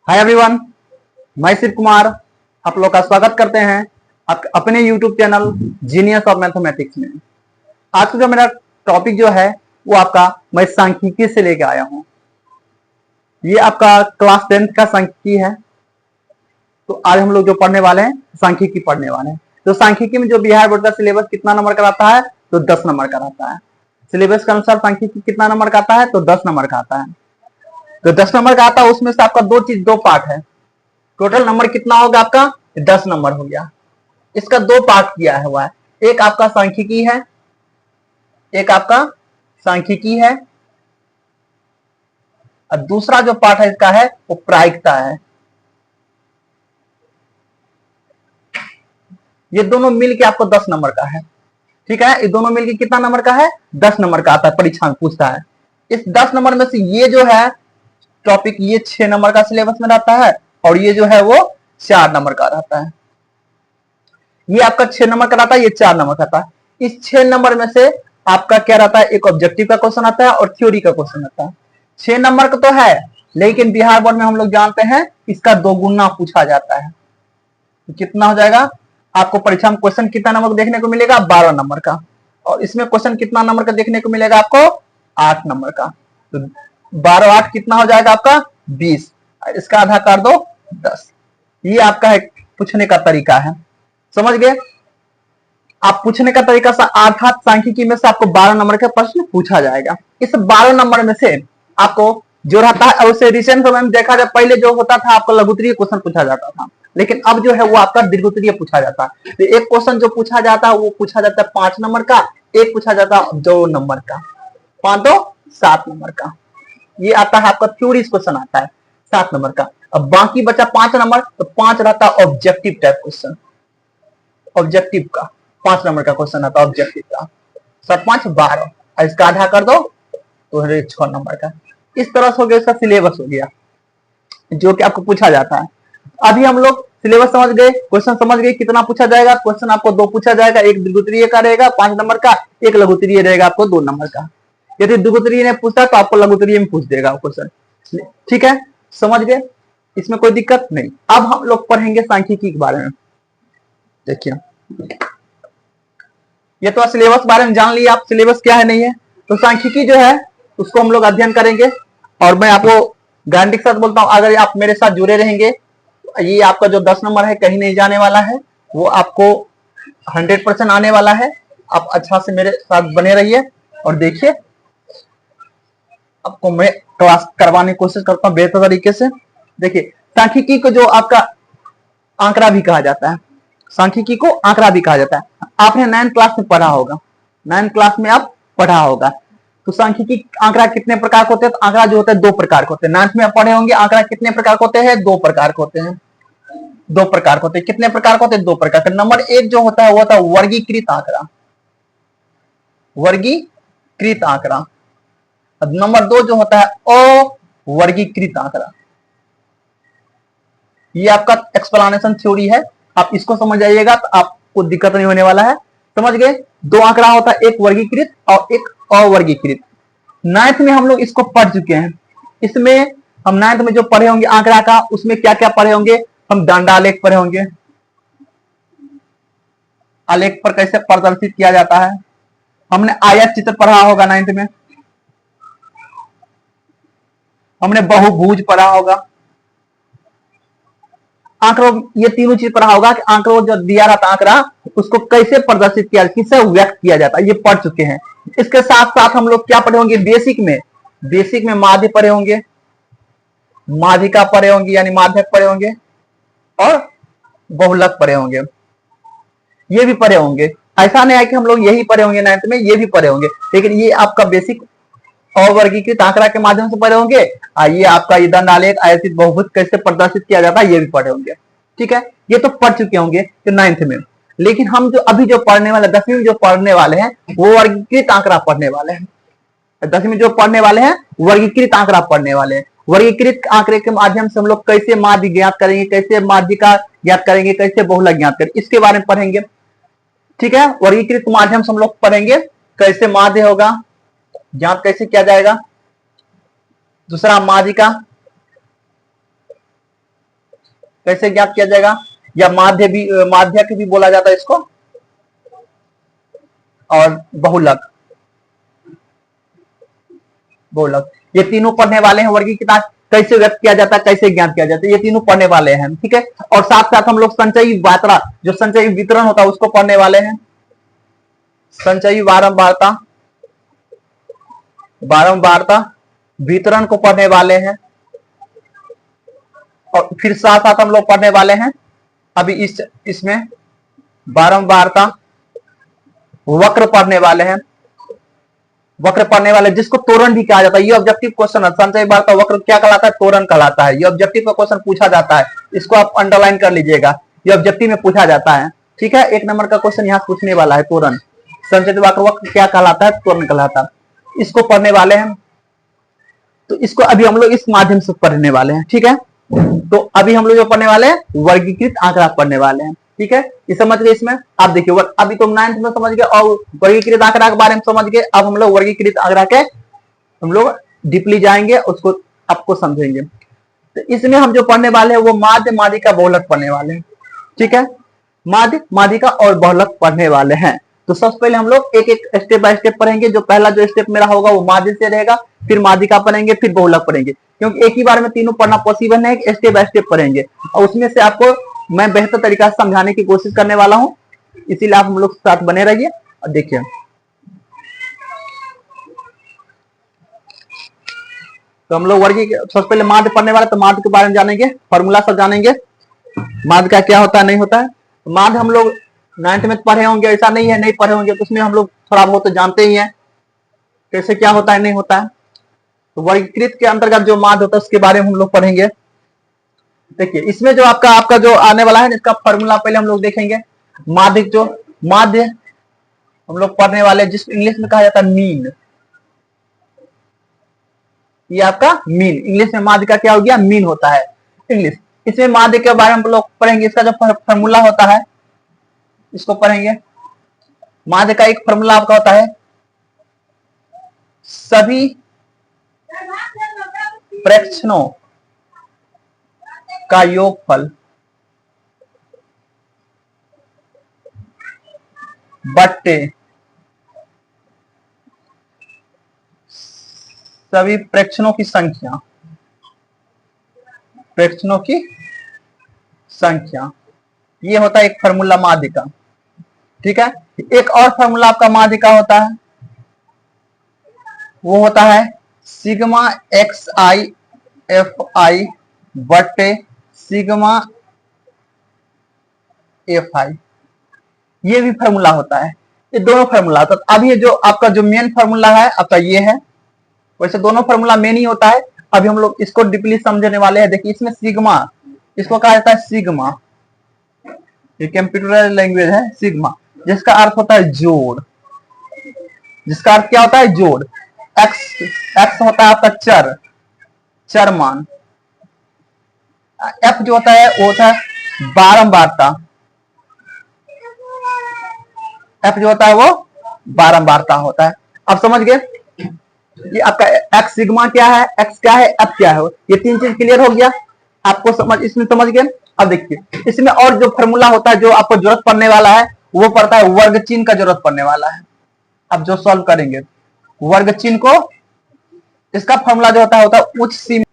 Hi everyone, मैं शिव कुमार आप लोग का स्वागत करते हैं अपने YouTube channel genius of mathematics में। आज का जो मेरा टॉपिक जो है वो आपका मैं सांख्यिकी से लेके आया हूं। ये आपका क्लास 10th का सांख्यिकी है। तो आज हम लोग जो पढ़ने वाले हैं सांख्यिकी पढ़ने वाले हैं। तो सांख्यिकी में जो बिहार बोर्ड का सिलेबस कितना नंबर का आता है तो 10 नंबर का आता है। सिलेबस के अनुसार सांख्यिकी कितना नंबर का आता है तो 10 नंबर का आता है। तो 10 नंबर का आता है, उसमें से आपका दो पार्ट है। टोटल नंबर कितना होगा आपका 10 नंबर हो गया। इसका दो पार्ट किया हुआ है, एक आपका सांख्यिकी है, एक आपका सांख्यिकी है और दूसरा जो पार्ट है इसका है वो प्रायिकता है। ये दोनों मिलके आपको 10 नंबर का है। ठीक है, ये दोनों मिलके कितना नंबर का है 10 नंबर का आता है, परीक्षा में पूछता है। इस 10 नंबर में से ये जो है टॉपिक ये 6 नंबर का सिलेबस में रहता है और ये जो है वो 4 नंबर का रहता है। ये आपका 6 नंबर का रहता है, ये 4 नंबर का रहता है। इस 6 नंबर में से आपका क्या रहता है, एक ऑब्जेक्टिव का क्वेश्चन आता है और थ्योरी का क्वेश्चन आता है। 6 नंबर का तो है, लेकिन बिहार बोर्ड में हम लोग जानते हैं इसका 2 गुना पूछा जाता है। तो कितना हो जाएगा आपको परीक्षा में क्वेश्चन कितना नंबर देखने को मिलेगा 12 नंबर का, और इसमें क्वेश्चन कितना नंबर का देखने को मिलेगा आपको 8 नंबर का। तो 12 8 कितना हो जाएगा आपका 20, इसका आधा कर दो 10। ये आपका है पूछने का तरीका है, समझ गए आप। पूछने का तरीका से अर्थात सांख्यिकी में से आपको 12 नंबर का प्रश्न पूछा जाएगा। इस 12 नंबर में से आपको जो रहता है, और उसे रिसेंट समय में देखा जाए पहले जो होता था आपको लघुत्तरीय क्वेश्चन पूछा जाता था, लेकिन अब जो है वो आपका दीर्घोत्तरीय पूछा जाता है। तो एक क्वेश्चन जो पूछा जाता है वो पूछा जाता है 5 नंबर का, एक पूछा जाता है 2 नंबर का, 5 2 7 नंबर का। ये आता है आपका थ्योरी क्वेश्चन आता है 7 नंबर का। अब बाकी बचा 5 नंबर, तो 5 रहता है ऑब्जेक्टिव टाइप क्वेश्चन। ऑब्जेक्टिव का 5 नंबर का क्वेश्चन आता है ऑब्जेक्टिव का, 7 5 12, इसका आधा कर दो तो 6 नंबर का। इस तरह से हो गया, इसका सिलेबस हो गया जो कि आपको पूछा जाता है। अभी हम लोग सिलेबस समझ गए, क्वेश्चन समझ गए कितना पूछा जाएगा। क्वेश्चन आपको 2 पूछा जाएगा, एक दीर्घोत्तरीय का रहेगा 5 नंबर का, एक लघुत्तरीय रहेगा आपको 2 नंबर का। यदि दीर्घोत्तरीय ने पूछा तो आपको लघुत्तरीय में पूछ देगा क्वेश्चन। ठीक है, समझ गए, इसमें कोई दिक्कत नहीं। अब हम लोग पढ़ेंगे सांख्यिकी के बारे में। देखिए, ये तो सिलेबस बारे में जान लिया आप, सिलेबस क्या है नहीं है। तो सांख्यिकी जो है उसको हम लोग अध्ययन करेंगे, और मैं आपको गारंटी के साथ बोलता हूं अगर आप मेरे साथ जुड़े रहेंगे, ये आपका जो 10 नंबर है कहीं नहीं जाने वाला है, वो आपको 100% आने वाला है। आप अच्छा से मेरे साथ बने रहिए और देखिए, आपको मैं क्लास करवाने की कोशिश करता हूं बेहतर तरीके से। देखिए, सांख्यिकी को जो आपका आंकड़ा भी कहा जाता है, सांख्यिकी को आंकड़ा भी कहा जाता है। आपने 9th क्लास में पढ़ा होगा, 9th क्लास में आप पढ़ा होगा। तो सांख्यिकी आंकड़ा कितने प्रकार के होते हैं, तो आंकड़ा जो होता है 2 प्रकार के होते हैं। 9th में आप पढ़े होंगे आंकड़ा कितने प्रकार के होते हैं, 2 प्रकार के होते हैं। 2 प्रकार के होते हैं, कितने प्रकार के होते हैं 2 प्रकार के। नंबर 1 जो होता है वो होता है वर्गीकृत आंकड़ा, वर्गीकृत आंकड़ा। नंबर 2 जो होता है अवर्गीकृत आंकड़ा। ये आपका एक्सप्लेनेशन थ्योरी है, आप इसको समझ जाइएगा तो आपको दिक्कत नहीं होने वाला है। समझ गए, 2 आंकड़ा होता है, एक वर्गीकृत और एक अवर्गीकृत। 9th में हम लोग इसको पढ़ चुके हैं। इसमें हम 9th में जो पढ़े होंगे आंकड़ा का, उसमें क्या क्या पढ़े होंगे, हम दंडालेख पढ़े होंगे, आलेख पर कैसे प्रदर्शित किया जाता है। हमने आयत चित्र पढ़ा होगा 9th में, हमने बहुभुज पढ़ा होगा, आंकड़ों, ये तीनों चीज पढ़ा होगा कि आंकड़ों जो दिया रहता आंकड़ा उसको कैसे प्रदर्शित किया, किससे व्यक्त किया जाता है, ये पढ़ चुके हैं। इसके साथ साथ हम लोग क्या पढ़े होंगे, बेसिक में माध्य पढ़े होंगे, माध्यिका पढ़े होंगे यानी माध्यक पढ़े होंगे, और बहुलक पढ़े होंगे, ये भी पढ़े होंगे। ऐसा नहीं है कि हम लोग यही पढ़े होंगे 9th में, ये भी पढ़े होंगे, लेकिन ये आपका बेसिक अवर्गीकृत आंकड़ा के माध्यम से पढ़े होंगे। ये आपका दंडालेख आयतित बहुभुज कैसे प्रदर्शित किया जाता है ये भी पढ़े होंगे। ठीक है, ये तो पढ़ चुके होंगे तो 9th में। लेकिन हम जो अभी जो पढ़ने वाले 10वीं में जो पढ़ने वाले हैं वो वर्गीकृत आंकड़ा पढ़ने वाले हैं। 10वीं में जो पढ़ने वाले हैं वर्गीकृत आंकड़ा पढ़ने वाले हैं। वर्गीकृत आंकड़े के माध्यम से हम लोग कैसे माध्य ज्ञात करेंगे, कैसे माध्यिका ज्ञात करेंगे, कैसे बहुलक ज्ञात करेंगे, इसके बारे में पढ़ेंगे। ठीक है, वर्गीकृत माध्यम से हम लोग पढ़ेंगे कैसे माध्य होगा ज्ञात कैसे किया जाएगा। दूसरा माध्यिका, कैसे ज्ञात किया जाएगा, या माध्यक भी बोला जाता है इसको, और बहुलक, ये तीनों पढ़ने वाले हैं। वर्गीकृत कैसे व्यक्त किया जाता है, कैसे ज्ञात किया जाता है, ये तीनों पढ़ने वाले हैं। ठीक है, और साथ साथ हम लोग संचयी मात्रा, जो संचयी वितरण होता है उसको पढ़ने वाले हैं। संचयी बारंबारता, वितरण को पढ़ने वाले हैं। और फिर साथ साथ हम लोग पढ़ने वाले हैं अभी इसमें बारंबारता, वक्र पढ़ने वाले हैं। वक्र पढ़ने वाले जिसको तोरण भी कहा जाता है, ये ऑब्जेक्टिव क्वेश्चन है। संचयी वार्ता वक्र क्या कहलाता है, तोरण कहलाता है। ये ऑब्जेक्टिव का क्वेश्चन पूछा जाता है, इसको आप अंडरलाइन कर लीजिएगा, ये ऑब्जेक्टिव में पूछा जाता है। ठीक है, 1 नंबर का क्वेश्चन यहाँ पूछने वाला है, तोरण। संचयी वक्र क्या कहलाता है, तोरण कहलाता है। इसको पढ़ने वाले हैं, तो इसको अभी हम लोग इस माध्यम से पढ़ने वाले हैं। ठीक है, तो अभी हम लोग जो पढ़ने वाले हैं वर्गीकृत आंकड़ा पढ़ने वाले हैं। ठीक है, ये समझ गए। इसमें आप देखिए, अभी तो 9th में समझ गए और वर्गीकृत आंकड़ा के बारे में समझ गए। अब हम लोग वर्गीकृत आंकड़ा के हम लोग डीपली जाएंगे, उसको आपको समझेंगे। तो इसमें हम जो पढ़ने वाले हैं वो माध्य, माध्यिका, बहुलक पढ़ने वाले हैं। ठीक है, माध्य, माध्यिका और बहुलक पढ़ने वाले हैं। तो सबसे पहले हम लोग एक एक स्टेप बाय स्टेप पढ़ेंगे। जो पहला जो स्टेप मेरा होगा वो माध्य से रहेगा, फिर माध्यिका पढ़ेंगे, फिर बहुलक पढ़ेंगे, क्योंकि एक ही बार में तीनों पढ़ना पॉसिबल नहीं है। स्टेप बाय स्टेप पढ़ेंगे और उसमें से आपको मैं बेहतर तरीका से समझाने की कोशिश करने वाला हूं, इसीलिए आप हम लोग साथ बने रहिए और देखिए। तो हम लोग सबसे पहले माध्य पढ़ने वाले, तो माध्य के बारे में जानेंगे, फॉर्मूला सब जानेंगे, माध्य का क्या होता है, नहीं होता है। माध्य हम लोग 9th में पढ़े होंगे, ऐसा नहीं है नहीं पढ़े होंगे, तो उसमें हम लोग थोड़ा बहुत तो जानते ही हैं कैसे क्या होता है, नहीं होता है। तो वर्गीकृत के अंतर्गत जो माध्य होता है उसके बारे में हम लोग पढ़ेंगे। देखिए, इसमें जो आपका जो आने वाला है इसका फॉर्मूला पहले हम लोग देखेंगे। माध्य हम लोग पढ़ने वाले, जिसको इंग्लिश में कहा जाता है मीन। ये आपका मीन, इंग्लिश में माध्य का क्या हो गया, मीन होता है इंग्लिश। इसमें माध्य के बारे में हम लोग पढ़ेंगे, इसका जो फॉर्मूला होता है इसको पढ़ेंगे। माध्य का एक फॉर्मूला आपका होता है, सभी प्रेक्षणों का योगफल बट्टे सभी प्रेक्षणों की संख्या, ये होता है एक फॉर्मूला माध्य का। ठीक है, एक और फॉर्मूला आपका माध्य का होता है, वो होता है सिग्मा XI बट्टे सिग्मा FI। ये भी फॉर्मूला होता है, ये दोनों फॉर्मूला। तो अब ये जो आपका जो मेन फॉर्मूला है आपका ये है, वैसे दोनों फॉर्मूला मेन ही होता है। अभी हम लोग इसको डीपली समझने वाले हैं। देखिए, इसमें सिग्मा, इसको कहा जाता है सिग्मा, ये कंप्यूटर लैंग्वेज है, सिग्मा, जिसका अर्थ होता है जोड़। जिसका अर्थ क्या होता है, जोड़। एक्स होता है आपका चर मान। एफ जो होता है वो होता है बारंबारता। एफ जो होता है वो बारंबारता होता है। अब समझ गए, ये आपका एक्स सिग्मा क्या है, एक्स क्या है, एफ क्या है, ये तीन चीज क्लियर हो गया आपको, इसमें समझ गए। अब देखिए, इसमें और जो फॉर्मूला होता है जो आपको जरूरत पड़ने वाला है वो पड़ता है वर्ग चिन्ह का जरूरत पड़ने वाला है। अब जो सॉल्व करेंगे वर्ग चिन्ह को, इसका फॉर्मूला जो होता है उच्च सीमा,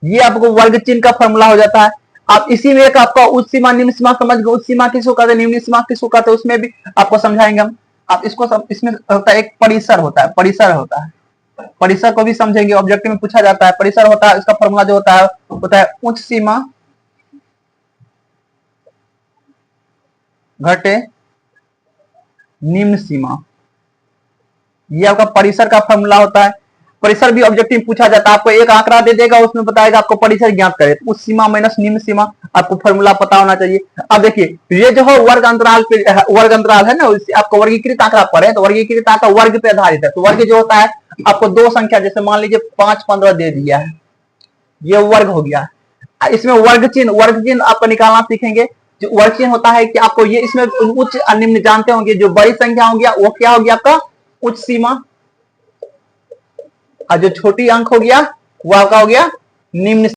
ये आपको वर्ग चिन्ह का फॉर्मूला हो जाता है। आप इसी में एक आपका उच्च सीमा निम्न सीमा समझ गए, उच्च सीमा किसको कहते हैं, निम्न सीमा किसको कहते हैं, उसमें भी आपको समझाएंगे हम। आप इसको इसमें होता है एक परिसर होता है, परिसर को भी समझेंगे, ऑब्जेक्टिव में पूछा जाता है। परिसर होता है, इसका फॉर्मूला जो होता है उच्च सीमा घटे निम्न सीमा, ये आपका परिसर का फॉर्मूला होता है। परिसर भी ऑब्जेक्टिव पूछा जाता है, आपको एक आंकड़ा दे देगा, उसमें बताएगा आपको परिसर ज्ञात करे, तो उस सीमा माइनस निम्न सीमा आपको फॉर्मूला पता होना चाहिए। अब देखिए, ये जो है वर्ग अंतराल है ना, आपको वर्गीकृत आंकड़ा पढ़े तो वर्गीकृत आंकड़ा वर्ग पे आधारित है। तो वर्ग जो होता है आपको दो संख्या, जैसे मान लीजिए 5, 15 दे दिया है, ये वर्ग हो गया। इसमें वर्ग चिन्ह आपको निकालना सीखेंगे। जो वर्ग चिन्ह होता है कि आपको ये इसमें उच्च और निम्न जानते होंगे, जो बड़ी संख्या होगी वो क्या होगी आपका उच्च सीमा, और जो छोटी अंक हो गया वो आपका हो गया निम्न